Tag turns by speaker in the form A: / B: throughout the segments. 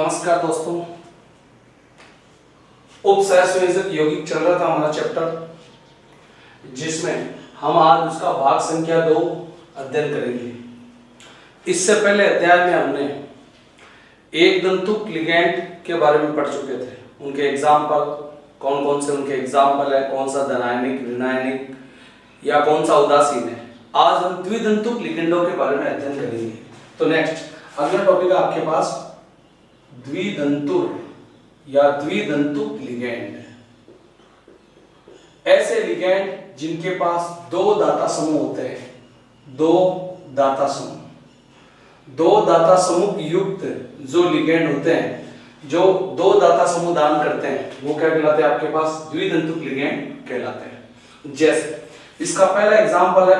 A: नमस्कार दोस्तों। उपसहसंयोजक यौगिक चल रहा था हमारा चैप्टर, जिसमें हम आज उसका भाग संख्या 2 अध्ययन करेंगे। इससे पहले अध्याय में हमने एक दंतुक लिगैंड के बारे में पढ़ चुके थे। उनके एग्जाम्पल कौन कौन से उनके एग्जाम्पल है, कौन सा धनायनिक, ऋणायनिक या कौन सा उदासीन है। आज हम द्विदंतुक लिगेंडों के बारे में अध्ययन करेंगे। तो नेक्स्ट अगला टॉपिक है आपके पास द्विदंतुर या द्विदंतुक लिगैंड। ऐसे लिगैंड जिनके पास दो दाता समूह होते हैं, दो दाता समूह युक्त जो लिगैंड होते हैं, जो दो दाता समूह दान करते हैं, वो क्या कहलाते हैं? आपके पास द्विदंतुक लिगैंड कहलाते हैं। जैसे इसका पहला एग्जांपल है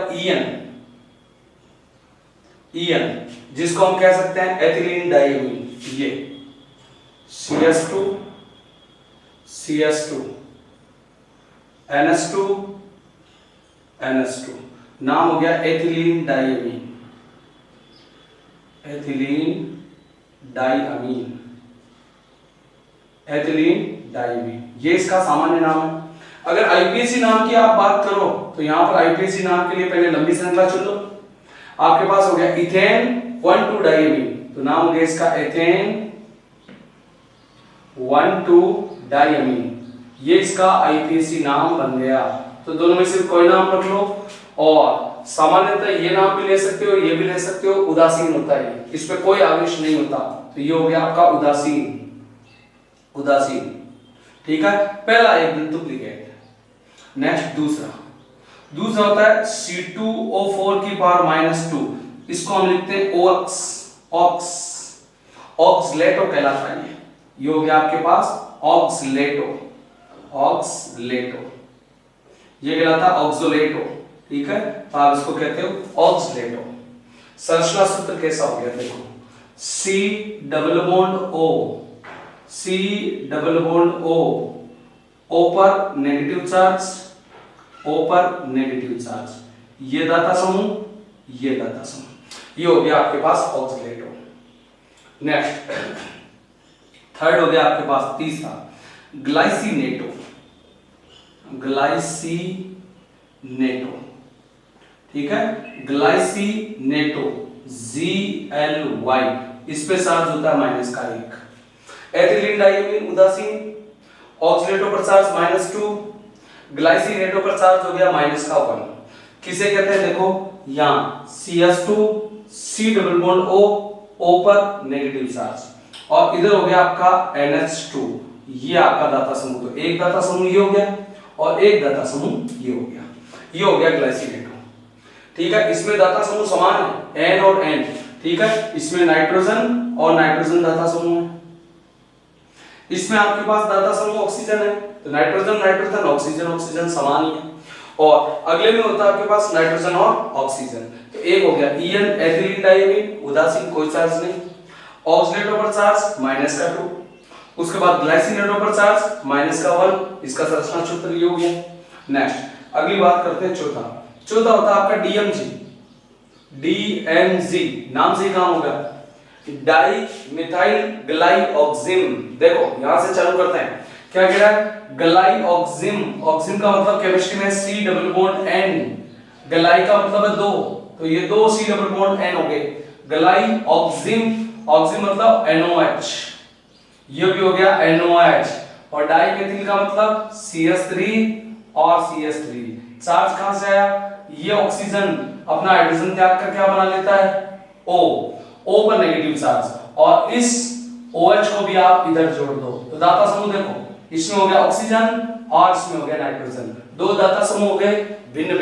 A: ईएन, जिसको हम कह सकते हैं एथिलीन डाइमीन। ये CS2 NH2 नाम हो गया एथिलीन डाइमीन। ये इसका सामान्य नाम है। अगर आईपीएसी नाम की आप बात करो तो यहां पर आईपीएसी नाम के लिए पहले लंबी श्रृंखला चुन लो। आपके पास हो गया इथेन 1,2 डाइमीन, तो नाम हो गया इसका एथेन 1,2 डाइमीन। ये इसका आईपीएसी नाम बन गया। तो दोनों में से कोई नाम रख लो, और सामान्यतः ये नाम भी ले सकते हो, ये भी ले सकते हो। उदासीन होता है, इस पे कोई आवेश नहीं होता, तो ये हो गया आपका उदासीन। ठीक है, पहला एक दंतुक लिगैंड। नेक्स्ट दूसरा होता है C2O4 की पावर -2। इसको हम लिखते हैं ऑक्सलेटो कहलाता है। ये हो गया आपके पास ऑक्सलेटो। ये कहलाता है ऑक्सोलेटो। ठीक है, तो आप इसको कहते हो ऑक्सलेटो। संरचना सूत्र कैसा हो गया देखो, C double bond O, O पर नेगेटिव चार्ज, ये दाता समूह, ये हो गया आपके पास ऑक्सलेटो। नेक्स्ट थर्ड हो गया आपके पास तीसरा ग्लाइसिनेटो। ठीक है, ग्लाइसिनेटो GLY, इस पे चार्ज होता है -1। एथिलीन डाइमीन उदासीन, ऑक्सलेटो पर चार्ज -2, ग्लाइसिनेटो पर चार्ज हो गया -1। किसे कहते हैं देखो, यहां CS2 C double bond O पर नेगेटिव चार्ज, और इधर हो गया आपका NH2। ये आपका दाता समूह, तो एक दाता समूह ये हो गया और एक दाता समूह ये हो गया। ये हो गया ग्लाइसिनेटो। ठीक है, इसमें दाता समूह समान है, N और N। ठीक है, इसमें नाइट्रोजन और नाइट्रोजन दाता समूह है। इसमें आपके पास दाता समूह ऑक्सीजन है, तो नाइट्रोजन ऑक्सीजन समान ही है। और अगले में होता है आपके पास नाइट्रोजन और ऑक्सीजन। तो एक हो गया EN एथिलीन डाइमीन उदासीन, कोई चार्ज नहीं, ऑक्सलेटो पर चार्ज -2, उसके बाद ग्लाइसिनेटो पर चार्ज -1। इसका संरचना सूत्र ये हो गया। नेक्स्ट अगली बात करते हैं चौथा होता है आपका DMG। नाम से ही काम होगा, डाई मिथाइल ग्लाइऑक्सिम। देखो यहां से चालू करते हैं, क्या कह रहा है? ग्लाइऑक्सिम। ऑक्सिम का मतलब केमिस्ट्री में C डबल बॉन्ड N, ग्लाई का मतलब है 2, तो ये 2 C डबल बॉन्ड N हो गए, ग्लाइऑक्सिम। ऑक्सिम मतलब NOH, ये भी हो गया NOH। और डाई मेथिल का मतलब CS3 और CS3। चार्ज कहां से आया? ये ऑक्सीजन अपना हाइड्रोजन त्याग कर क्या बना लेता है? O पर नेगेटिव चार्ज, और इस OH को भी आप इधर जोड़ दो, तो दाता समूह देखो, इसमें हो गया ऑक्सीजन और इसमें हो गया नाइट्रोजन। दो दाता समूह हो गए भिन्न।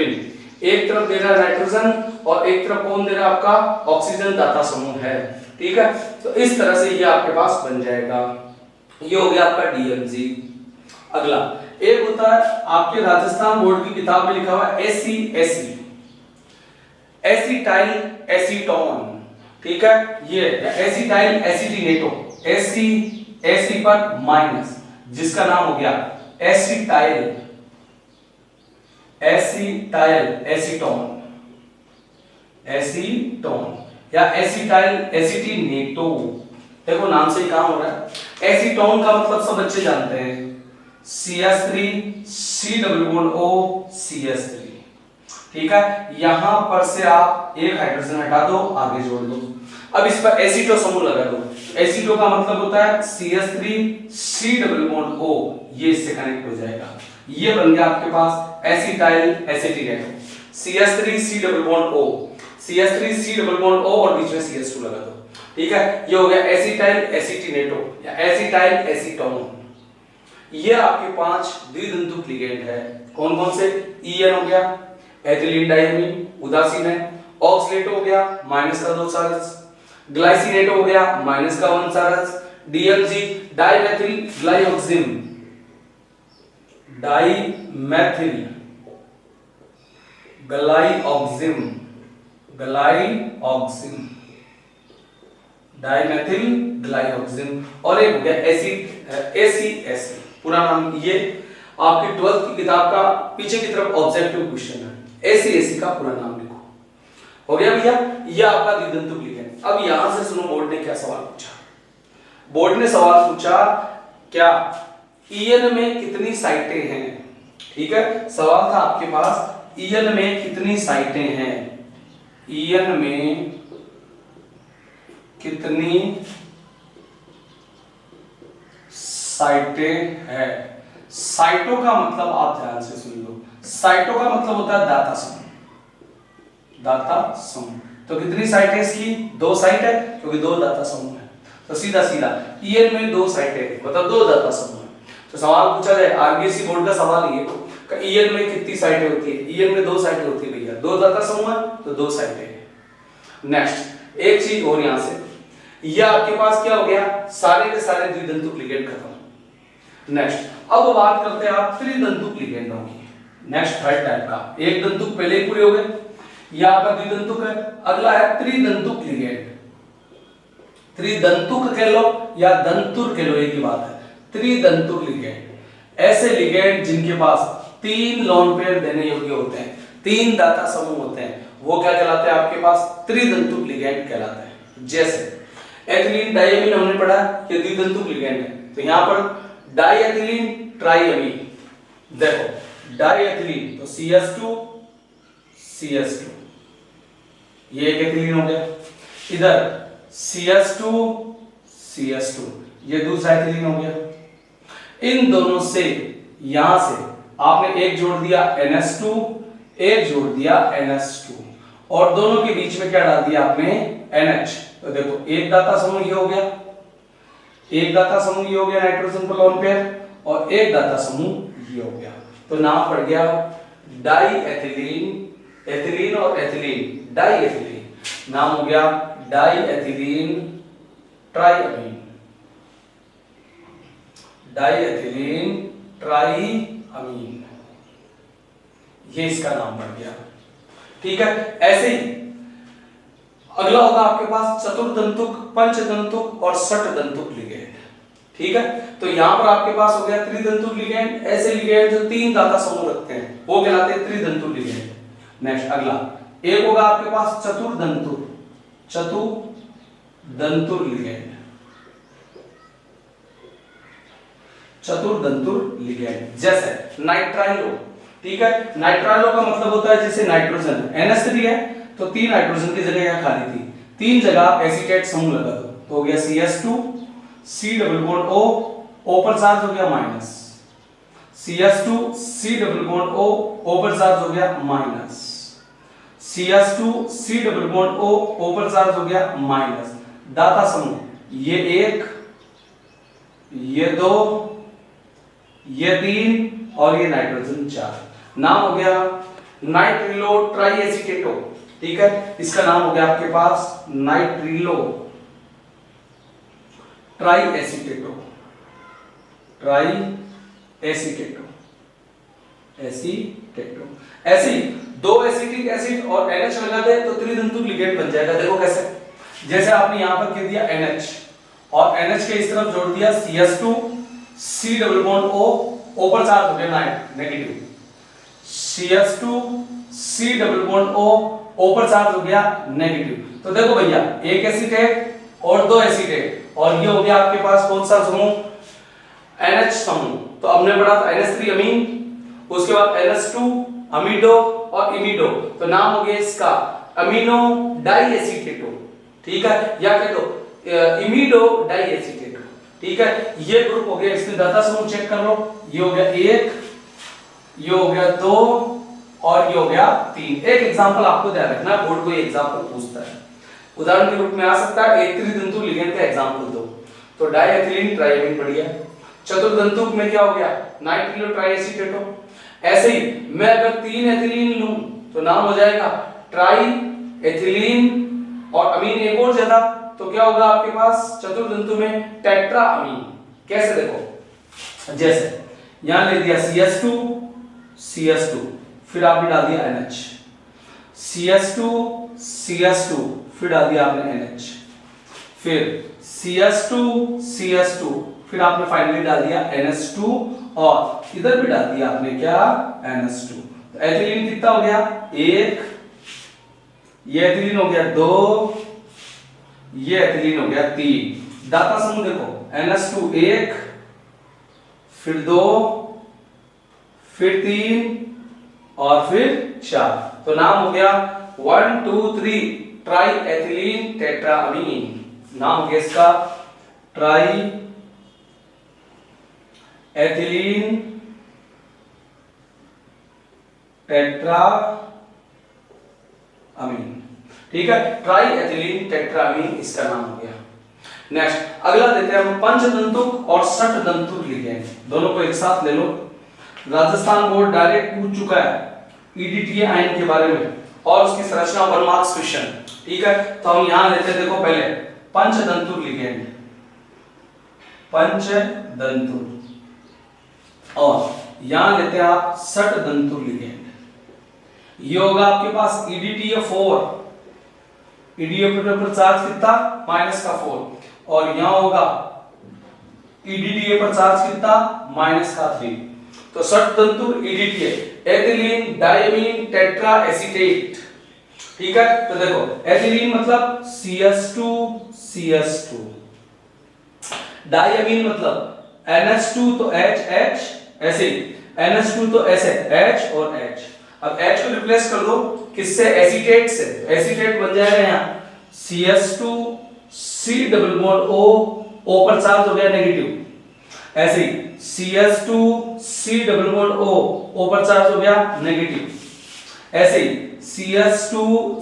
A: एक तरफ दे रहा है नाइट्रोजन और एक तरफ कौन दे रहा है? आपका ऑक्सीजन दाता समूह है। ठीक है, तो इस तरह से ये आपके पास बन जाएगा। ये हो गया आपका DMG। अगला एक होता है आपके राजस्थान बोर्ड की किताब में लिखा हुआ है एसीटाइल एसीटोन। ठीक है, ये एसीटाइल एसिटिनेटो, एसी पर माइनस, जिसका नाम हो गया एसीटाइल एसीटोन या एसिटाइल एसिटिनेटो। देखो नाम से ही काम हो रहा है। एसीटोन का मतलब सब बच्चे जानते हैं, CH3 C double bond O CH3। ठीक है, यहां पर से आप एक हाइड्रोजन हटा दो, आगे जोड़ दो। अब इस पर एसीटो समूह लगा दो। एसीटो का मतलब होता है CH3 C double bond O, ये इससे कनेक्ट हो जाएगा। ये बन गया आपके पास acetyl acetic. CH3 C double bond O, CH3 C double bond O और बीच में CH2 लगा दो। ठीक है, ये हो गया एसिटाइल एसिटिनेटो या एसिटाइल एसीटोन। ये आपके 5 द्विधातुक लिगेंड है। कौन कौन से? EN हो गया, एथिलीन डाइमीन उदासीन है। ऑक्सलेटो हो गया, माइनस का 2 चार्ज। ग्लाइसिनेटो हो गया, माइनस का 1 charge. DMG dimethyl ग्लाइऑक्सिम, dimethyl ग्लाइऑक्सिम, ग्लाइऑक्सिम, dimethyl ग्लाइऑक्सिम। और एक हो गया एसिड ACSE, पूरा नाम। ये आपकी 12th की किताब का पीछे की तरफ ऑब्जेक्टिव क्वेश्चन है, ACSE का पूरा नाम लिखो। हो गया भैया, ये आपका द्विधातुक लिगेंड। अब यहां से सुनो, बोर्ड ने क्या सवाल पूछा। बोर्ड ने सवाल पूछा क्या EN में कितनी साइटें हैं। ठीक है, सवाल था आपके पास EN में कितनी साइटें हैं, EN में कितनी साइटें हैं। साइटों का मतलब आप ध्यान से सुन लो, साइटों का मतलब होता है दाता समूह, दाता समूह। तो कितनी साइट है इसकी? 2 साइट है, क्योंकि 2 दाता समूह है। तो सीधा सीधा EN में 2 साइटें मतलब 2 दाता समूह है। तो सवाल पूछा जाए, RBSE बोर्ड का सवाल ये कि EN में कितनी साइटें होती है। EN में 2 साइटें होती है भैया, 2 दाता समूह है तो 2 साइटें हैं। नेक्स्ट एक चीज और, यहां से ये आपके पास क्या हो गया, सारे के सारे द्विधातुक लिगेंड खत्म। नेक्स्ट अब बात करते हैं आप त्रिदंतुक लिगेंडों की। नेक्स्ट थर्ड टाइप का, एक दंतुक पहले ही पूरे हो गए, ये आपका द्विदंतुक है। अगला है त्रिदंतुक लिगेंड। त्रिदंतुक कह लो या दंतुर कह लो, एक ही बात है। त्रिदंतुक लिगेंड ऐसे लिगेंड जिनके पास 3 लोन पेयर देने योग्य होते हैं, 3 दाता समूह होते हैं, वो क्या कहलाते हैं आपके पास? त्रिदंतुक लिगेंड कहलाते हैं। जैसे एथिलीन डाइमीन हमने पढ़ा, ये द्विदंतुक लिगेंड है। तो यहां पर डाइएथिलीन ट्राइअमीन, देखो डाइएथिलीन तो CH2 CH2, ये एक एथिलीन हो गया। इधर CH2 CH2, ये दूसरा एथिलीन हो गया। इन दोनों से यहां से आपने एक जोड़ दिया NH2, एक जोड़ दिया NH2, और दोनों के बीच में क्या डाल दिया आपने? NH। तो देखो एक दाता समूह ये हो गया, एक दाता समूह ये हो गया नाइट्रोजन पर लोन पेयर, और एक दाता समूह ये हो गया। तो नाम पड़ गया डाइएथिलीन, एथिलीन और एथिलीन, डाइएथिलीन। नाम हो गया डाइएथिलीन ट्राइअमीन, डाइएथिलीन ट्राइअमीन, ये इसका नाम पड़ गया। ठीक है, ऐसे ही अगला होगा आपके पास चतुर्दंतुक, पंचदंतुक और षटदंतुक लिगेंड। ठीक है, तो यहां पर आपके पास हो गया त्रिदंतुक लिगेंड, ऐसे लिगेंड जो 3 दाता समूह रखते हैं वो कहलाते हैं त्रिदंतुक लिगेंड। नेक्स्ट अगला एक होगा आपके पास चतुर्दंतुक, चतुर्दंतुक लिगेंड, चतुर्दंतुक लिगेंड। जैसे नाइट्राइलो। ठीक है, नाइट्राइलो का मतलब होता है जैसे नाइट्रोजन NH3 है, तो 3 नाइट्रोजन की जगह यहां खाली थी, 3 जगह एसीटेट समूह लगा दो, तो हो गया CH2 C double bond O, O पर चार्ज हो गया minus, CH2 C double bond O, O पर चार्ज हो गया minus, CH2 C double bond O, O पर चार्ज हो गया माइनस। दाता समूह ये 1, ये 2, ये 3 और ये नाइट्रोजन 4। नाम हो गया नाइट्रिलो ट्राइएसिटेटो। ठीक है, इसका नाम हो गया आपके पास नाइट्रिलो ट्राइएसिटेटो, ट्राइएसिटेटो, एसीटेटो। ऐसे ही 2 एसिटिक एसिड और NH लगा दे तो त्रिदंतुक लिगेंड बन जाएगा। देखो कैसे, जैसे आपने यहां पर कह दिया NH और NH के इस तरफ जोड़ दिया CH2 C double bond O, O पर चार्ज हो गया negative, CH2 C double bond O, O पर चार्ज हो गया नेगेटिव। तो देखो भैया एक एसिटेट और 2 एसिटेट और ये हो गया आपके पास कौन सा समूह, NH समूह। तो हमने पढ़ा था NH3 अमीन, उसके बाद NH2 अमीडो और इमिडो, तो नाम हो गया इसका अमीनो डाइएसीटेटो, ठीक है, या कह दो इमिडो डाइएसीटेटो, ठीक है। ये ग्रुप हो गया, इसमें दाता समूह चेक कर लो, ये हो गया 1, ये हो गया 2 और ये हो गया 3। एक एग्जांपल आपको ध्यान रखना, बोर्ड कोई एग्जांपल पूछता है, उदाहरण के रूप में आ सकता है त्रिदंतु लिगेंड का एग्जांपल दो, तो डाइएथिलीन ट्राइएमिन बढ़िया। चतुर्दंतुक में क्या हो गया, नाइट्रिलो ट्राइएसीटेटो। ऐसे ही मैं अगर 3 एथिलीन लूं तो नाम हो जाएगा ट्राई एथिलीन, और अमीन एक और ज्यादा तो क्या होगा आपके पास चतुर्दंतु में टेट्रा अमीन। कैसे देखो, जैसे यहां ले दिया CS2 CS2, फिर आपने डाल दिया NH, CS2 CS2, फिर डाल दिया आपने NH, फिर CS2 CS2, फिर आपने फाइनली डाल दिया NH2, और इधर भी डाल दिया आपने क्या, NH2। तो एथिलीन कितना हो गया 1, ये एथिलीन हो गया 2, ये एथिलीन हो गया 3। दाता समूह देखो NH2 1, फिर 2, फिर 3 और फिर 4, तो नाम हो गया 1 2 3 ट्राई एथिलीन टेट्राअमीन। नाम हो गया इसका ट्राई एथिलीन टेट्राअमीन, ठीक है, ट्राई एथिलीन टेट्राअमीन इसका नाम हो गया। नेक्स्ट अगला देते हैं हम पंचदंतुक और षटदंतुक लिगेंड, दोनों को एक साथ ले लो। राजस्थान बोर्ड डायरेक्ट पूछ चुका है EDTA आयन के बारे में और उसकी संरचना 1 मार्क्स क्वेश्चन, ठीक है। तो हम यहां लेते हैं, देखो पहले पंचदंतुक लिगेंड, पंचदंतुक, और यहां लेते हैं आप षटदंतुक लिगेंड। ये होगा आपके पास EDTA 4, EDTA पर चार्ज कितना -4, और यहां होगा EDTA पर चार्ज कितना -3। तो षटदंतुक EDTA ethylene diamine tetra acetate, ठीक है। तो देखो एथिलीन मतलब CS2 CS2, डाइमीन मतलब NH2 तो HH, ऐसे NH2 तो ऐसे H और H। अब H को रिप्लेस कर दो किससे, एसीटेट से, एसीटेट बन जाएगा यहाँ CS2 C double bond O, O पर चार्ज हो गया नेगेटिव, ऐसे ही CS2 C double bond O, O पर चार्ज हो गया नेगेटिव, ऐसे ही CS2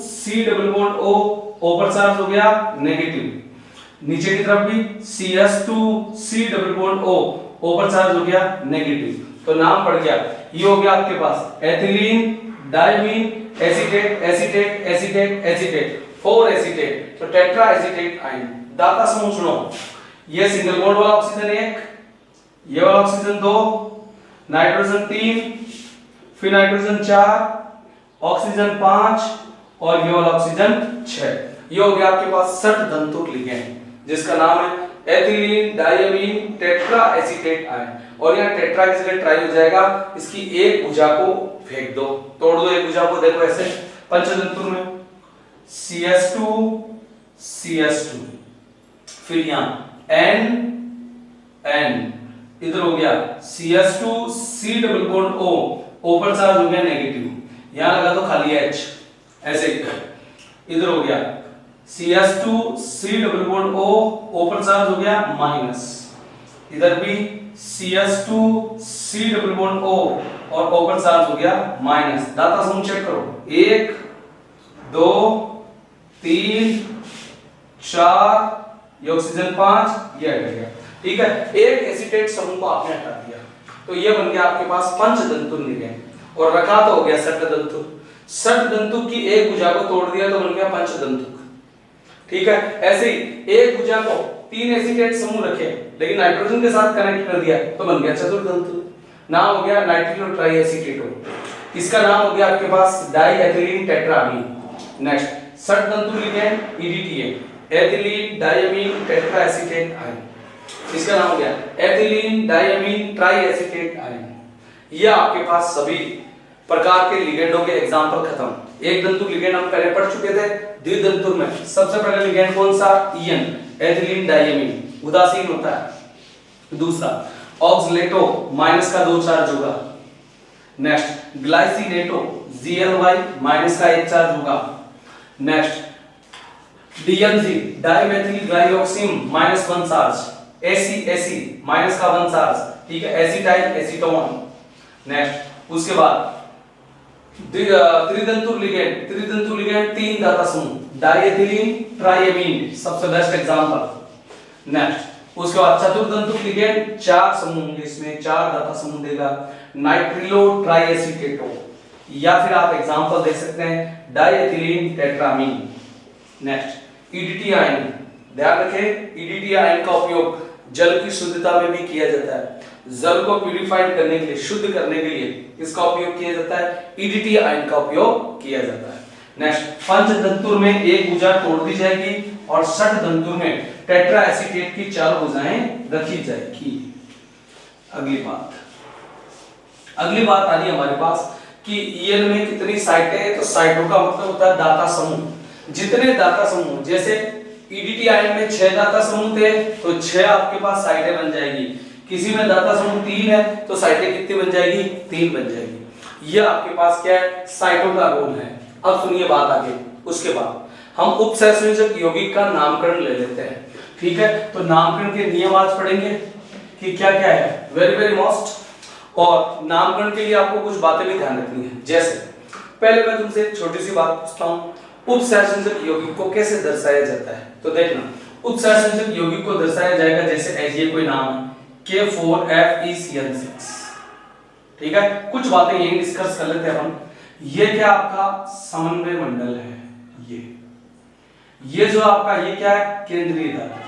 A: C double bond O, O पर चार्ज हो गया नेगेटिव, नीचे की तरफ भी CS2 C double bond O, O पर चार्ज हो गया नेगेटिव। तो नाम पड़ गया, ये हो गया आपके पास ethylene diamine acetate acetate acetate acetate, 4 acetate, तो टेट्रा एसीटेट आयन। दाता समूह सुनो, ये सिंगल बॉन्ड वाला ऑक्सीजन 1, ये वाला ऑक्सीजन 2, नाइट्रोजन 3, फिर नाइट्रोजन 4, ऑक्सीजन 5 और ये वाला ऑक्सीजन 6। ये हो गया आपके पास षटदंतुक लिगेंड जिसका नाम है ethylene diamine tetra acetate ion, और यहाँ टेट्रा की जगह ट्राई हो जाएगा, इसकी एक भुजा को फेंक दो, तोड़ दो एक भुजा को, देखो ऐसे पंचदंतुक में CS2 CS2, फिर यहाँ N N, इधर हो गया CS2 C double bond O, O पर चार्ज हो गया नेगेटिव, यहाँ लगा दो खाली H, ऐसे इधर हो गया CS2 C double bond O, O पर चार्ज हो गया माइनस, इधर भी CS2 C double bond O और O पर चार्ज हो गया माइनस। दाता समूह चेक करो, 1 2 3 4, ये ऑक्सीजन 5, ये हट गया, ठीक है। एक एसीटेट समूह को आपने हटा दिया, तो ये बन गया आपके पास पंचदंतुक लिगेंड, और रखा तो हो गया षटदंतुक। षटदंतुक की एक भुजा को तोड़ दिया तो बन गया पंचदंतुक, ठीक है। ऐसे ही एक भुजा को 3 एसीटेट समूह रखे लेकिन नाइट्रोजन के साथ कनेक्ट कर दिया तो बन गया चतुर्दंतुक, नाम हो गया नाइट्रिलो ट्राइएसीटेटो, इसका नाम हो गया आपके पास डाइएथिलीन टेट्रामीन। नेक्स्ट षटदंतुक ligand EDTA ethylene diamine tetraacetate ion, इसका नाम हो गया एथिलीन डाइमीन ट्राइएसीटेट आयन। ये आपके पास सभी प्रकार के लिगेंडों के एग्जांपल खत्म। एक दंतुक लिगेंड हम पहले पढ़ चुके थे, द्विदंतुक में सबसे पहले लिगेंड कौन सा, EN एथिलीन डाइमीन, उदासीन होता है। दूसरा ऑक्सलेटो माइनस का 2 चार्ज होगा। नेक्स्ट ग्लाइसिनेटो Gly माइनस का 1 चार्ज होगा। Next DMG dimethyl ग्लाइऑक्सिम minus 1 charge. AC minus का 1 चार्ज, ठीक है, एसिटाइल एसीटोन। नेक्स्ट उसके बाद त्रिदंतु लिगेंड 3 धाता समूह, डाइएथिलीन ट्राइएमीन सबसे बेस्ट एग्जांपल। नेक्स्ट उसके बाद चतुर्दंतु लिगेंड 4 समूह होंगे, इसमें 4 धाता समूह देगा, नाइट्रिलो ट्राइएसीटेटो, या फिर आप एग्जांपल दे सकते हैं diethylene tetramine. Next EDT ion, ध्यान रखें ईडीटी आयन का उपयोग जल की शुद्धता में भी किया जाता है। जल को प्यूरिफाइड करने के लिए, शुद्ध करने के लिए इसका उपयोग किया जाता है, ईडीटी आयन का उपयोग किया जाता है। नेक्स्ट पंचतंतुर में एक भुजा तोड़ दी जाएगी और षटतंतुर में टेट्रा एसीटेट की 4 भुजाएं रखी जाएगी। अगली बात आ रही है हमारे पास कि ईएन में कितनी साइटें हैं, तो साइटों का मतलब होता है दाता समूह। जितने दाता समूह, जैसे ईडीटी आयन में 6 दाता समूह थे तो 6 आपके पास साइटें बन जाएगी। किसी में दाता समूह 3 है तो साइटें कितनी बन जाएगी, 3 बन जाएगी। ये आपके पास क्या है, साइटों का रोल है। अब सुनिए बात आगे। उसके बाद हम उपसंयोजक यौगिक का नामकरण ले लेते हैं, ठीक है। तो नामकरण के नियम आज पढ़ेंगे कि क्या क्या है, वेरी मोस्ट। और नामकरण के लिए आपको कुछ बातें भी ध्यान रखनी है। जैसे पहले मैं तुमसे एक छोटी सी बात पूछता हूँ, उपसंयोजक यौगिक को कैसे दर्शाया जाता है। तो देखना, उपसंयोजक यौगिक को दर्शाया जाएगा जैसे ये कोई नाम है K4FeCN6, ठीक है। कुछ बातें यही डिस्कस कर लेते हैं हम। ये क्या आपका समन्वय मंडल है, ये जो आपका ये क्या है, केंद्रीय धातु।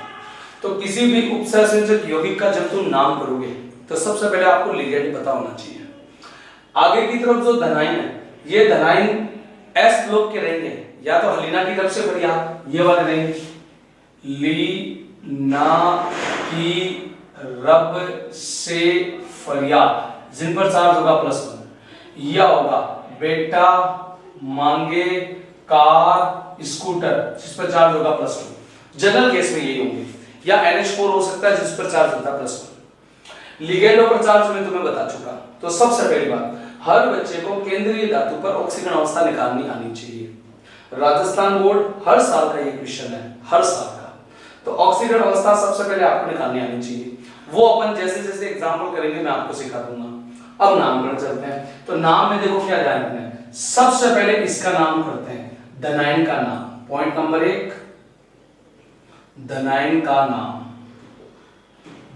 A: तो किसी भी उपसंयोजक यौगिक का जब तुम नाम करोगे तो सबसे पहले आपको लिगेंड पता होना चाहिए। आगे की तरफ जो धनाइन है, ये धनाइन S ब्लॉक के रहेंगे, या तो हलीना की तरफ से बढ़िया ये वाले रहेंगे, लीना की रब से फरियाद, जिन पर चार्ज होगा +1, या होगा बेटा मांगे कार स्कूटर जिस पर चार्ज होगा +2। जनरल केस में यही होंगे, या NH4 हो सकता है जिस पर चार्ज होता है +1। लिगेंडों पर चार्ज मैं तुम्हें बता चुका। तो सबसे पहली बात, हर बच्चे को केंद्रीय धातु पर ऑक्सीजन अवस्था निकालनी आनी चाहिए। राजस्थान बोर्ड हर साल का ये क्वेश्चन है, हर साल का। तो ऑक्सीजन अवस्था सबसे पहले आपको निकालनी आनी चाहिए। वो अपन जैसे जैसे एग्जाम्पल करेंगे मैं आपको सिखा दूंगा। अब नामकरण चलते हैं। तो नाम में देखो क्या ध्यान रखना है, सबसे पहले इसका नाम करते हैं, धनाइन का नाम। पॉइंट नंबर 1, धनाइन का नाम,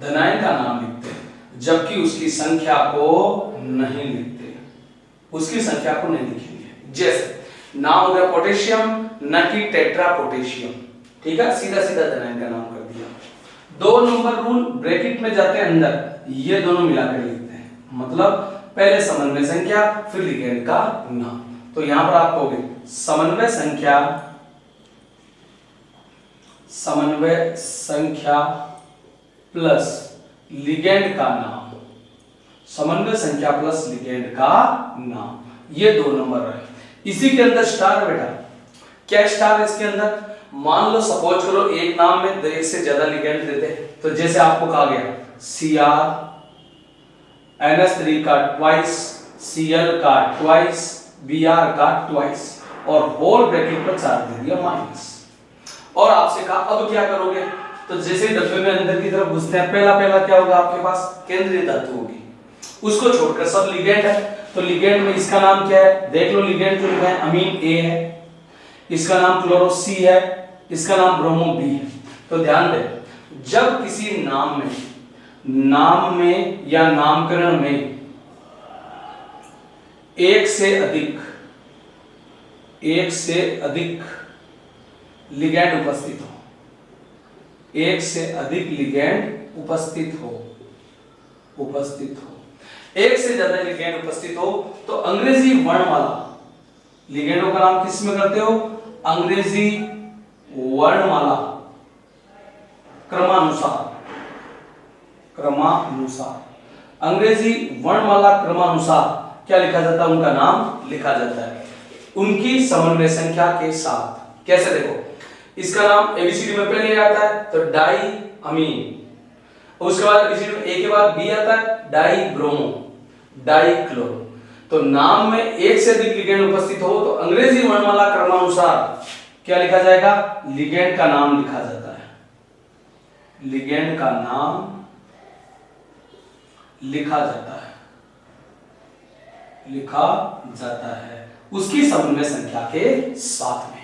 A: धनाइन का नाम लिखते हैं, जबकि उसकी संख्या को नहीं लिखते, उसकी संख्या को नहीं लिखेंगे। जैसे नाम हो गया पोटेशियम, न कि टेट्रा पोटेशियम, ठीक है, सीधा सीधा धनाइन का नाम कर दिया। 2 नंबर रूल, ब्रैकेट में जाते हैं अंदर, ये दोनों मिलाकर लिखते हैं, मतलब पहले समन्वय संख्या फिर लिगेंड का नाम। तो यहां पर आप कहोगे समन्वय संख्या प्लस लिगेंड का नाम, समन्वय संख्या प्लस लिगेंड का नाम, ये 2 नंबर रहे। इसी के अंदर स्टार है बेटा, क्या स्टार है इसके अंदर, मान लो सपोज करो एक नाम में 1 से ज्यादा लिगेंड देते, तो जैसे आपको कहा गया Cr NH3 का ट्वाइस, Cl का ट्वाइस, Br का ट्वाइस, और होल ब्रैकेट पर चार्ज दे दिया माइनस। और आपसे कहा अब क्या करोगे, तो जैसे डब्बे में अंदर की तरफ घुसते हैं, पहला क्या होगा आपके पास, केंद्रीय धातु होगी, उसको छोड़कर सब लिगेंड है। तो लिगेंड में इसका नाम क्या है, देख लो, लिगेंड जो लिखा है अमीन A है, इसका नाम क्लोरो C है, इसका नाम ब्रोमो B है। तो ध्यान दे, जब किसी नाम में या नामकरण में एक से अधिक लिगेंड उपस्थित हो, एक से अधिक लिगेंड उपस्थित हो, एक से ज्यादा लिगेंड उपस्थित हो, तो अंग्रेजी वर्णमाला, लिगेंडों का नाम किस में करते हो, अंग्रेजी वर्णमाला क्रमानुसार, अंग्रेजी वर्णमाला क्रमानुसार क्या लिखा जाता है, उनका नाम लिखा जाता है, उनकी समन्वय संख्या के साथ। कैसे देखो, इसका नाम ABCD में पहले आता है, तो डाई अमीन। उसके बाद रेसिड्यू ए के बाद बी आता है डाइब्रोमो, डाइक्लोरो। तो नाम में एक से अधिक लिगेंड उपस्थित हो तो अंग्रेजी वर्णमाला क्रमानुसार क्या लिखा जाएगा? लिगेंड का नाम लिखा जाता है, लिगेंड का नाम लिखा जाता है, लिखा जाता है उसकी समन्वय संख्या के साथ में।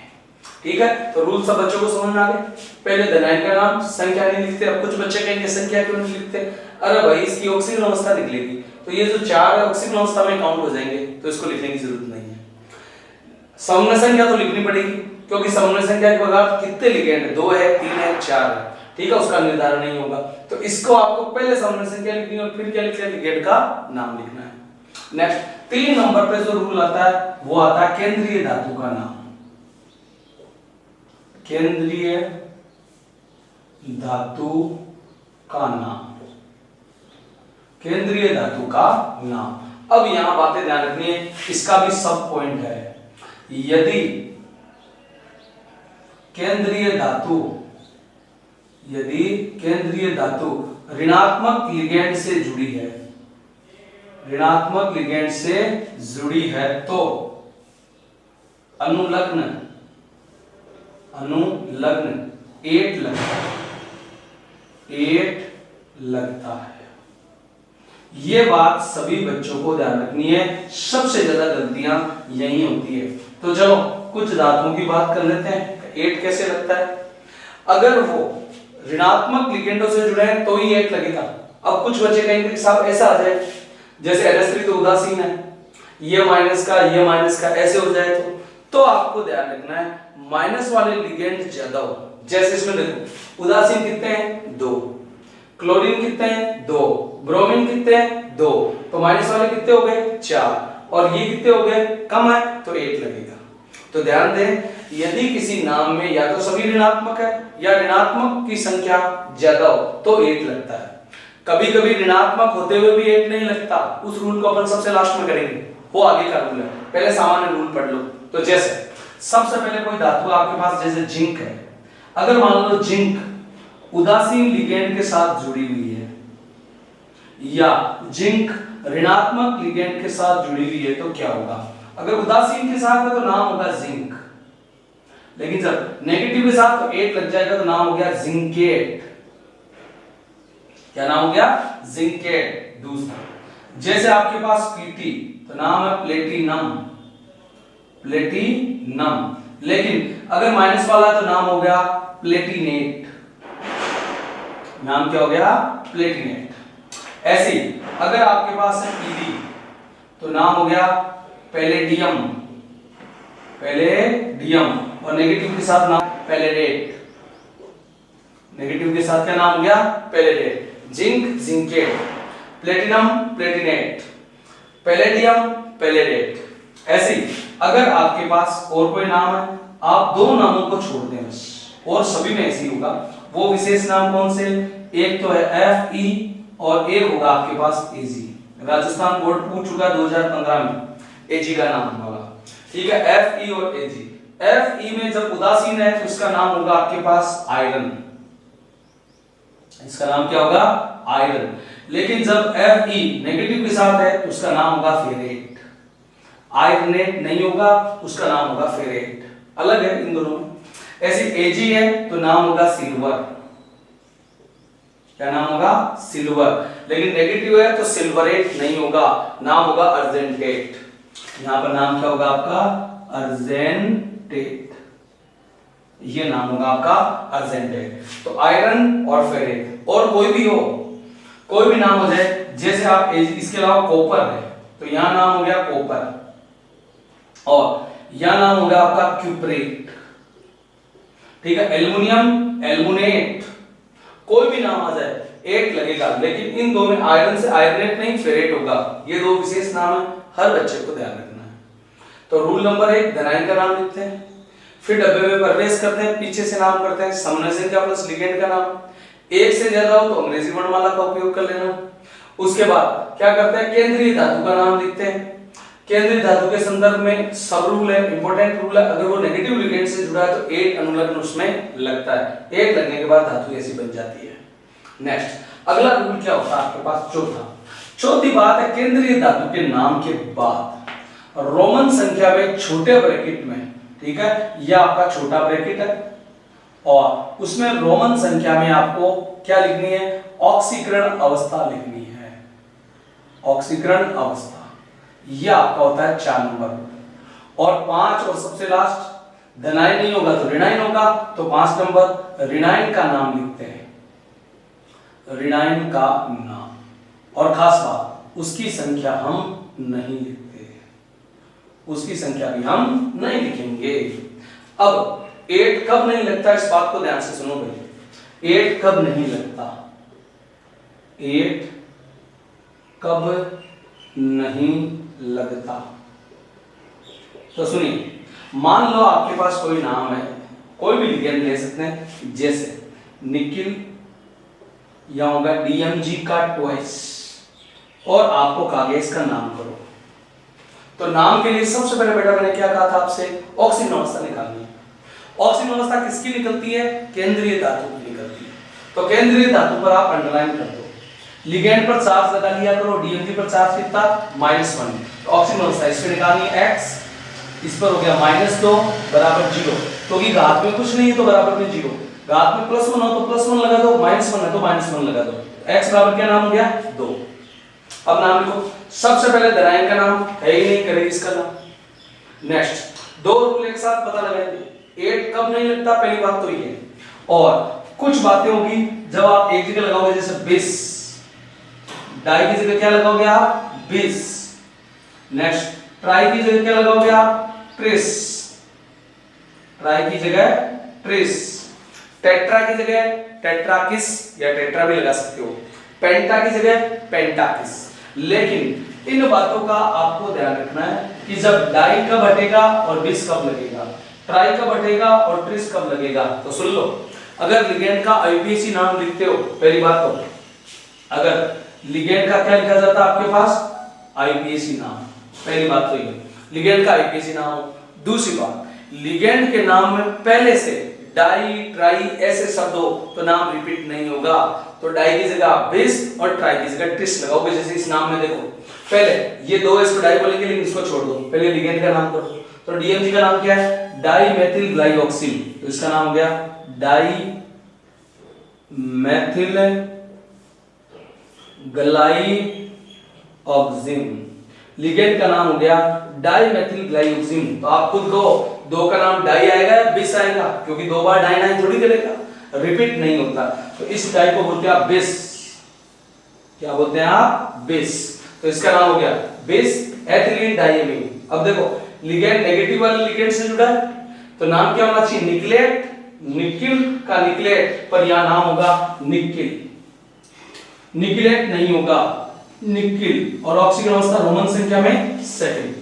A: ठीक है, तो रूल सब बच्चों को समझ में आ गए। पहले धनायन का नाम संख्या नहीं लिखते। अब कुछ बच्चे कहेंगे संख्या क्यों नहीं लिखते? अरे भाई इसकी ऑक्सीजन अवस्था निकलेगी तो ये जो 4 ऑक्सीजन अवस्था में काउंट हो जाएंगे, तो इसको लिखने की जरूरत नहीं है। समन्वय संख्या तो लिखनी पड़ेगी क्योंकि समन्वय संख्या के पदार्थ कितने लिगेंड है? 2 है, 3 है, 4 है। ठीक है, उसका निर्धारण नहीं होगा तो इसको आपको पहले समन्वय संख्या लिखनी है और फिर क्या लिखना है? लिगेंड का नाम लिखना है। नेक्स्ट 3 नंबर पे जो रूल आता है वो आता है केंद्रीय धातु का नाम। केंद्रीय धातु का नाम, केंद्रीय धातु का नाम। अब यहां बातें ध्यान रखनी है, इसका भी सब पॉइंट है। यदि केंद्रीय धातु ऋणात्मक लिगेंड से जुड़ी है, ऋणात्मक लिगेंड से जुड़ी है तो अनुलग्न एट लगता है। ये बात सभी बच्चों को ध्यान रखनी है, सबसे ज्यादा गलतियां यही होती है। तो चलो कुछ धातुओं की बात कर लेते हैं, एट कैसे लगता है। अगर वो ऋणात्मक लिगेंडों से जुड़े हैं तो ही एट लगेगा। अब कुछ बच्चे कहेंगे साहब ऐसा आ जाए जैसे NH3 तो उदासीन है, ये माइनस का ऐसे हो जाए तो आपको ध्यान रखना है माइनस वाले लिगेंड ज्यादा हो। जैसे इसमें देखो उदासीन कितने हैं? 2, क्लोरीन कितने हैं? 2, ब्रोमीन कितने हैं? 2, तो माइनस वाले कितने हो गए? 4, और ये कितने हो गए? कम है तो 8 लगेगा। तो ध्यान दें यदि किसी नाम में या तो सभी ऋणात्मक है या ऋणात्मक की संख्या ज्यादा हो तो 8 लगता है। कभी कभी ऋणात्मक होते हुए भी 8 नहीं लगता, उस रूल को अपन सबसे लास्ट में करेंगे, वो आगे का रूल है। पहले सामान्य रूल पढ़ लो। तो जैसे सबसे पहले कोई धातु आपके पास जैसे जिंक है, अगर मान लो जिंक उदासीन लिगेंड के साथ जुड़ी हुई है या जिंक ऋणात्मक लिगेंड के साथ जुड़ी हुई है तो क्या होगा? अगर उदासीन के साथ है तो नाम होगा जिंक, लेकिन जब नेगेटिव के साथ तो 8 लग जाएगा तो नाम हो गया जिंकेट। क्या नाम हो गया? जिंकेट। दूसरा जैसे आपके पास Pt तो नाम है प्लेटिनम, प्लेटिनम, लेकिन अगर माइनस वाला तो नाम हो गया प्लेटिनेट। नाम क्या हो गया? प्लेटिनेट। ऐसे ही अगर आपके पास है Pd तो नाम हो गया पैलेडियम, पैलेडियम, और नेगेटिव के साथ नाम पैलेडेट, नेगेटिव के साथ क्या नाम हो गया? Palladate. Zinc zincate, platinum platinate, palladium palladate. ऐसे ही अगर आपके पास और कोई नाम है, आप दो नामों को छोड़ दें बस, और सभी में ऐसे ही होगा। वो विशेष नाम कौन से? एक तो है Fe और एक होगा आपके पास Ag। राजस्थान बोर्ड पूछ चुका 2015 में Ag का नाम होगा। ठीक है, Fe और Ag। Fe में जब उदासीन है तो इसका नाम होगा आपके पास आयरन, इसका नाम क्या होगा? आयरन। लेकिन जब Fe नेगेटिव के साथ है तो उसका नाम होगा फेरेट। आयरनेट नहीं होगा, उसका नाम होगा फेरेट। अलग है इन दोनों में। ऐसे Ag है तो नाम होगा सिल्वर, क्या नाम होगा? सिल्वर। लेकिन नेगेटिव है तो सिल्वरेट नहीं होगा, नाम होगा अर्जेंटेट। यहां पर नाम क्या होगा आपका? अर्जेंटेट, ये नाम होगा आपका अर्जेंटेट। तो आयरन और फेरेट, और कोई भी हो, कोई भी नाम हो जाए, जैसे आप इसके अलावा कॉपर है तो यहां नाम हो गया कॉपर, और यहां नाम हो गया आपका क्यूपरेट। ठीक है, एल्युमिनियम एल्मुनेट, कोई भी नाम आ जाए 8 लगेगा। लेकिन इन दो में आयरन से आयरनेट नहीं फेरेट होगा। ये दो विशेष नाम है, हर बच्चे को ध्यान रखना है। तो रूल नंबर 1 धनायन का नाम लिखते हैं, फिर डब्बे में प्रवेश करते हैं, पीछे से नाम करते हैं समन्वय संख्या प्लस लिगेंड का नाम। एक से ज्यादा हो तो अंग्रेजी वर्णमाला का उपयोग कर लेना। उसके बाद क्या करते हैं? केंद्रीय धातु का नाम लिखते हैं। केंद्रीय धातु के संदर्भ में सब रूल है, इंपॉर्टेंट रूल है। अगर वो नेगेटिव लिगेंड से जुड़ा है तो 8 अनुलग्न उसमें लगता है। 8 लगने के बाद धातु ऐसी बन जाती है। नेक्स्ट अगला रूल क्या होता है आपके पास, चौथी बात है, केंद्रीय धातु के नाम के बाद रोमन संख्या में छोटे ब्रैकेट में, ठीक है, यह आपका छोटा ब्रैकेट है और उसमें रोमन संख्या में आपको क्या लिखनी है, ऑक्सीकरण अवस्था लिखनी है, ऑक्सीकरण अवस्था, यह आपका होता है 4 नंबर। और 5 और सबसे लास्ट धनायन नहीं होगा तो ऋणायन होगा, तो 5 नंबर ऋणायन का नाम लिखते हैं, ऋणायन का नाम। और खास बात, उसकी संख्या हम नहीं लिखते, उसकी संख्या भी हम नहीं लिखेंगे। अब 8 कब नहीं लगता, इस बात को ध्यान से सुनो भाई, 8 कब नहीं लगता, 8 कब नहीं लगता, तो सुनिए, मान लो आपके पास कोई नाम है, कोई भी लिगेंड ले सकते हैं, जैसे निकिल या होगा DMG का ट्वाइस, और आपको कहा गया इसका नाम करो, तो नाम के लिए सबसे पहले बेटा मैंने क्या कहा था आपसे, ऑक्सीजन अवस्था निकालनी है। ऑक्सीजन अवस्था किसकी निकलती है, केंद्रीय धातु की निकलती है, तो केंद्रीय धातु पर आप अंडरलाइन कर दो, लिगेंड पर चार्ज लगा लिया करो, DMG पर चार्ज कितना, -1, तो ऑक्सीजन अवस्था इस पे निकालनी है x, इस पर हो गया -2 बराबर 0, क्योंकि घात में कुछ नहीं है तो बराबर में 0, घात में +1 हो तो +1 लगा दो, -1 है तो -1 लगा दो, x बराबर क्या नाम हो गया 2। अब नाम लिखो, सबसे पहले धनायन का नाम है ही नहीं, करें इसका नाम। नेक्स्ट 2 रूल एक साथ पता लगाएंगे, 8 कब नहीं लगता, पहली बात तो ये, और कुछ बातें होगी जब आप एक जगह लगाओगे, जैसे 20, डाई की जगह क्या लगाओगे आप, 20, नेक्स्ट ट्राई की जगह क्या लगाओगे आप, 30, ट्राई की जगह 30, टेट्रा की जगह टेट्राकिस या टेट्रा भी लगा सकते हो, पेंटा की जगह पेंटाकिस। लेकिन इन बातों का आपको ध्यान रखना है कि जब डाई कब हटेगा और 20 कब लगेगा, ट्राई कब हटेगा और 30 कब लगेगा, तो सुन लो, अगर लिगेंड का आईपीएसी नाम लिखते हो, पहली बात तो अगर लिगेंड का क्या लिखा जाता है आपके पास, आईपीएसी नाम, पहली बात तो ये लिगेंड का आईपीएसी नाम हो। दूसरी बात, लिगेंड के नाम में पहले से डाई ट्राई ऐसे शब्द हो तो नाम रिपीट नहीं होगा, तो डाई की जगह 20 और ट्राई की जगह 30 लगाओगे, जैसे इस नाम में देखो, पहले ये दो इसको डाई बोलेंगे लेकिन इसको छोड़ दो, पहले लिगेंड का नाम करो, तो डीएमजी का नाम क्या है, डाई मेथिल ग्लाइऑक्सिल, तो इसका नाम हो गया डाई मेथिल ग्लाइऑक्सिन, लिगेंड का नाम हो गया डाई मेथिल ग्लाइऑक्सिन। तो आप खुद को दो का नाम डाई आएगा या 20 आएगा, क्योंकि 2 बार डाई नाइन थोड़ी करेगा, रिपीट नहीं होता, तो इस डाई को बोलते हैं आप 20, क्या बोलते हैं आप 20, तो इसका नाम हो गया 20 एथिलीन डाइएमीन। अब देखो लिगेंड नेगेटिव वाले लिगेंड से जुड़ा है, तो नाम क्या होना चाहिए, निकलेट, निकिल का निकलेट, पर यहां नाम होगा निकिल, निकलेट नहीं होगा निकिल, और ऑक्सीजन अवस्था रोमन संख्या में सेकंड।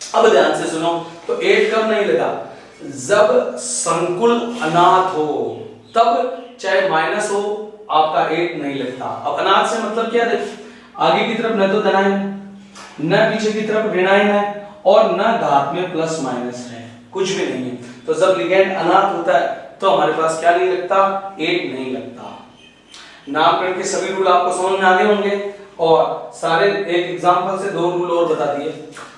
A: अब ध्यान से सुनो, तो 8 कब नहीं लगा, जब संकुल अनाथ हो, तब चाहे माइनस हो आपका 8 नहीं लगता। अब अनाथ से मतलब क्या, देखो आगे की तरफ न तो धनायन न पीछे की तरफ ऋणायन है और न घात में प्लस माइनस है, कुछ भी नहीं है, तो जब लिगेंड अनाथ होता है तो हमारे पास क्या नहीं लगता, 8 नहीं लगता। नामकरण के सभी रूल आपको समझ में आ गए होंगे, और सारे एक एग्जांपल से 2 रूल और बता दिए।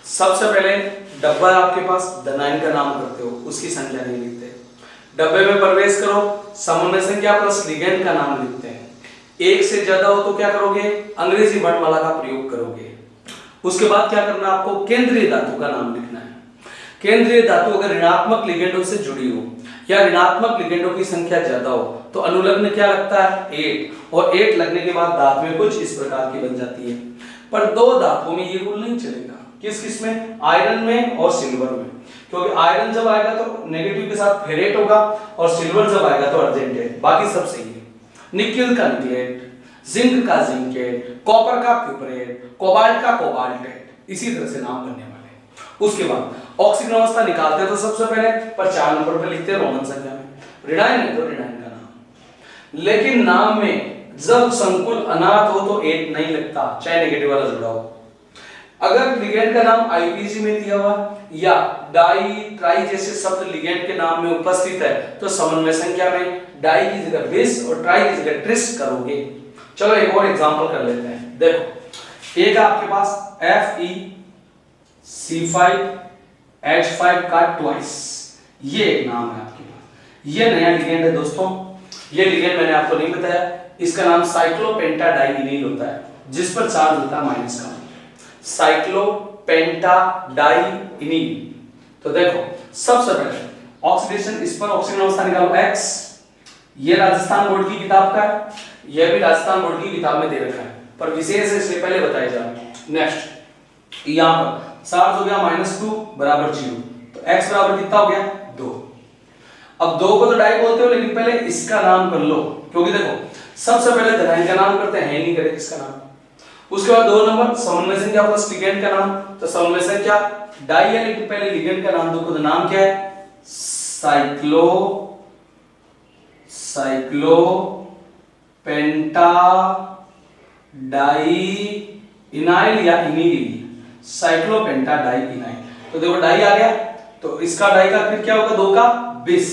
A: सबसे पहले डब्बा आपके पास, धनायन का नाम करते हो, उसकी संख्या नहीं लिखते, डब्बे में प्रवेश करो, समन्वय संख्या प्लस लिगेंड का नाम लिखते हैं, एक से ज्यादा हो तो क्या करोगे, अंग्रेजी वर्णमाला का प्रयोग करोगे। उसके बाद क्या करना, आपको केंद्रीय धातु का नाम लिखना है। केंद्रीय धातु अगर ऋणात्मक लिगेंडों से जुड़ी हो या ऋणात्मक लिगेंडों की संख्या ज्यादा हो तो अनुलग्न क्या लगता है, 8, और 8 लगने के बाद धातु में कुछ इस प्रकार की बन जाती है। पर 2 धातुओं में ये रूल नहीं चलेगा, किस किस में, आयरन में और सिल्वर में, क्योंकि आयरन जब आएगा तो नेगेटिव के साथ फेरेट होगा और सिल्वर जब आएगा तो अर्जेंटेट, बाकी सब सही है। निकिल का निकलेट, जिंक का जिंकेट, कॉपर का क्यूपरेट, कोबाल्ट का कोबाल्टेट, इसी तरह से नाम बनने वाले। उसके बाद ऑक्सीजन अवस्था निकालते हैं तो सबसे पहले पर 4 नंबर पे लिखते हैं रोमन संख्या में, ऋणायन है तो ऋणायन का नाम। लेकिन नाम में जब संकुल अनाथ हो तो 8 नहीं लगता, चाहे नेगेटिव वाला जुड़ा हो। अगर लिगेंड का नाम आईपीजी में दिया हुआ या डाई ट्राई जैसे शब्द लिगेंड के नाम में उपस्थित है तो समन्वय संख्या में डाई की जगह बिस और ट्राई की जगह ट्रिस करोगे। चलो एक और एग्जांपल कर लेते हैं। देखो एक आपके पास FeC5H5 का ट्वाइस, ये एक नाम है आपके पास। ये नया लिगेंड है दोस्तों। ये लिगेंड मैंने आपको नहीं बताया, इसका नाम साइक्लोपेंटाडाइइनिल होता है जिस पर चार्ज होता है माइनस का। साइक्लोपेंटाडाइइनिल। तो देखो सबसे पहले ऑक्सीडेशन, इस पर ऑक्सीजन अवस्था निकालो X। ये राजस्थान बोर्ड की किताब का है, यह भी राजस्थान बोर्ड की किताब में दे रखा है पर विशेष है इसलिए पहले बताया जा रहा है। नेक्स्ट यहां पर चार्ज हो गया -2 बराबर 0, तो X बराबर कितना हो गया 2। अब 2 को तो डाई बोलते हो लेकिन पहले इसका नाम कर लो, क्योंकि देखो सबसे पहले धनायन का नाम करते हैं, नहीं करे इसका नाम। उसके बाद 2 नंबर समन्वय संख्या प्लस लिगेंड का नाम, तो समन्वय संख्या डाई है लेकिन पहले लिगेंड का नाम दो, तो नाम क्या है साइक्लोपेंटाडाइइनाइल या इनिल, साइक्लोपेंटाडाइइनाइल। तो देखो डाई आ गया तो इसका डाई का फिर क्या होगा 2 का 20,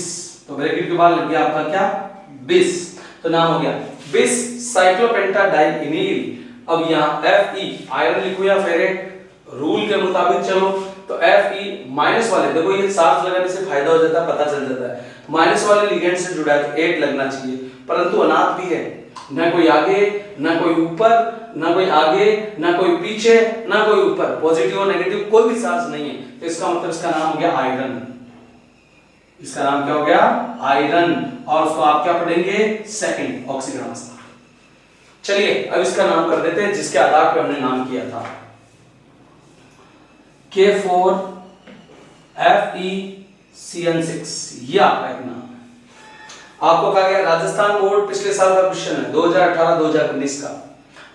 A: तो ब्रैकेट के बाद लग गया आपका क्या 20, तो नाम हो गया 20 साइक्लोपेंटाडाइइनिल। अब यहाँ Fe आयरन लिखो या फेरेट, रूल के मुताबिक चलो तो Fe माइनस वाले, देखो ये चार्ज लगाने से फायदा हो जाता है, पता चल जाता है माइनस वाले लिगेंड से जुड़ा है तो 8 लगना चाहिए, परंतु अनाथ भी है, ना कोई आगे ना कोई ऊपर, ना कोई आगे ना कोई पीछे ना कोई ऊपर, पॉजिटिव और नेगेटिव कोई भी चार्ज नहीं है, तो इसका मतलब इसका नाम हो गया आयरन। इसका नाम क्या हो गया आयरन, और उसको आप क्या पढ़ेंगे सेकंड ऑक्सीजन अवस्था। चलिए अब इसका नाम कर देते हैं जिसके आधार पर हमने नाम किया था, K4FeCN6, ये आपका एक नाम है। आपको कहा गया राजस्थान बोर्ड पिछले साल का क्वेश्चन है 2018-2019 का,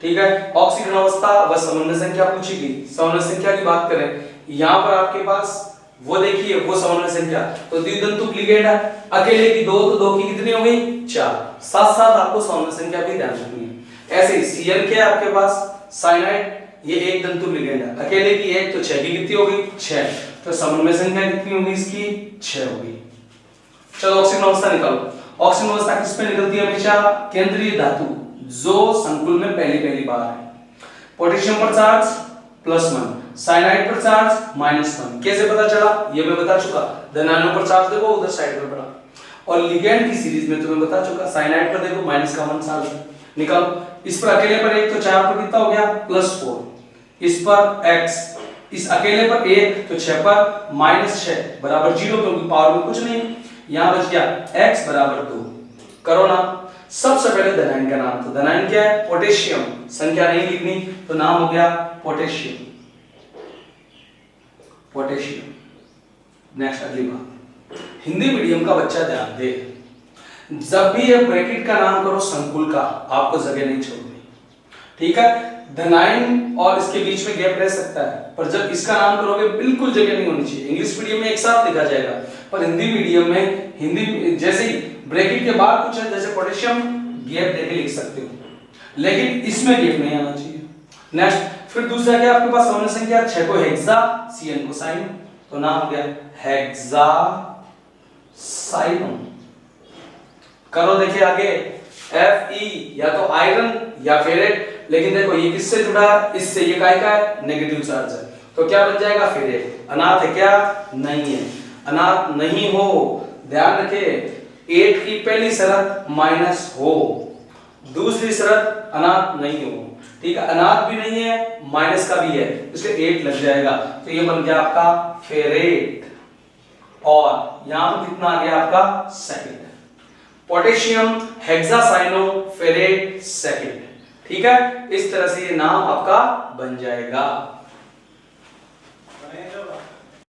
A: ठीक है। ऑक्सीजन अवस्था व समन्वय संख्या पूछी गई। समन्वय संख्या की बात करें, यहां पर आपके पास वो देखिए वो समन्वय संख्या तो द्विदंतुक लिगेंड है, अकेले की 2 तो 2 की कितनी हो गई 4, साथ साथ आपको समन्वय संख्या भी ध्यान रखनी है। ऐसे ही Cl क्या है आपके पास साइनाइड, ये एक दंतुक लिगेंड है, अकेले की 1 तो 6 की कितनी हो गई 6, तो समन्वय संख्या कितनी होगी इसकी 6 होगी। चलो ऑक्सीजन अवस्था निकालो। ऑक्सीजन अवस्था किस पे निकलती है हमेशा केंद्रीय धातु जो संकुल में पहली बार है। पोटेशियम पर चार्ज +1, साइनाइड पर चार्ज -1, कैसे पता चला ये मैं बता चुका, धनायनों पर चार्ज देखो उधर साइड में पड़ा, और लिगेंड की सीरीज में तुम्हें बता चुका, साइनाइड पर देखो -1 चार्ज निकालो, इस पर अकेले पर 1 तो 4 पर कितना हो गया +4, इस पर x, इस अकेले पर 1 तो 6 पर -6 बराबर 0, क्योंकि पावर में कुछ नहीं, यहां बच गया x बराबर 2। करो ना, सबसे पहले धनायन का नाम, तो धनायन क्या है पोटेशियम, संख्या नहीं लिखनी तो नाम हो गया पोटेशियम। नेक्स्ट अगली बात, हिंदी मीडियम का बच्चा ध्यान दे, जब भी ये ब्रैकेट का नाम करो संकुल का आपको जगह नहीं छोड़नी, ठीक है। धनायन और इसके बीच में गैप रह सकता है, पर जब इसका नाम करोगे बिल्कुल जगह नहीं होनी चाहिए। इंग्लिश मीडियम में एक साथ लिखा जाएगा, पर हिंदी मीडियम में हिंदी जैसे ही ब्रैकेट के बाद कुछ है जैसे पोटेशियम गैप देके लिख सकते हो, लेकिन इसमें गैप नहीं आना चाहिए। नेक्स्ट फिर दूसरा क्या आपके पास समन्वय संख्या 6 को हेक्सा, Cn को साइन, तो नाम हो गया हेक्सासाइनोन। करो देखिए आगे, Fe या तो आयरन या फेरेट, लेकिन देखो ये किससे जुड़ा है इससे, ये काय का है नेगेटिव चार्ज है, तो क्या बन जाएगा फेरेट। अनाथ है क्या नहीं है, अनाथ नहीं हो, ध्यान रखे 8 की पहली शर्त माइनस हो, दूसरी शर्त अनाथ नहीं हो, ठीक है। अनाथ भी नहीं है माइनस का भी है, इसलिए 8 लग जाएगा, तो ये बन गया आपका फेरेट, और यहां पर कितना आ गया आपका सेकंड, पोटेशियम हेक्सासाइनोफेरेट सेकंड, ठीक है। इस तरह से ये नाम आपका बन जाएगा।